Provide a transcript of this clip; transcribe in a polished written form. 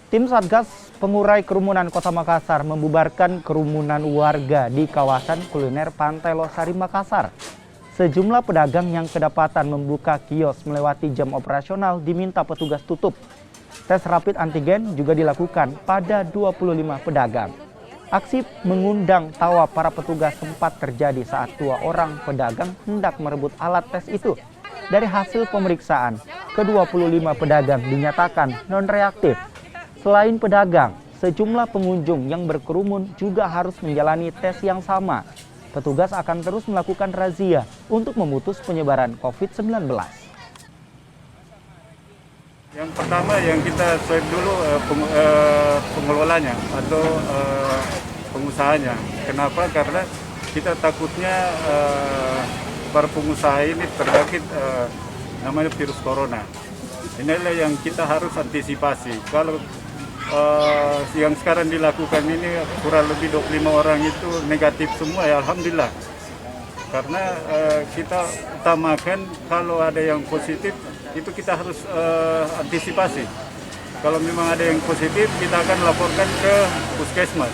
Tim Satgas Pengurai Kerumunan Kota Makassar membubarkan kerumunan warga di kawasan kuliner Pantai Losari, Makassar. Sejumlah pedagang yang kedapatan membuka kios melewati jam operasional diminta petugas tutup. Tes rapid antigen juga dilakukan pada 25 pedagang. Aksi mengundang tawa para petugas sempat terjadi saat 2 orang pedagang hendak merebut alat tes itu. Dari hasil pemeriksaan, ke-25 pedagang dinyatakan non-reaktif. Selain pedagang, sejumlah pengunjung yang berkerumun juga harus menjalani tes yang sama. Petugas akan terus melakukan razia untuk memutus penyebaran COVID-19. Yang pertama yang kita swab dulu pengelolanya atau pengusahanya. Kenapa? Karena kita takutnya para pengusaha ini terjangkit namanya virus corona. Inilah yang kita harus antisipasi. Kalau yang sekarang dilakukan ini kurang lebih 25 orang itu negatif semua, ya alhamdulillah. Karena kita utamakan kalau ada yang positif itu kita harus antisipasi. Kalau memang ada yang positif kita akan laporkan ke puskesmas.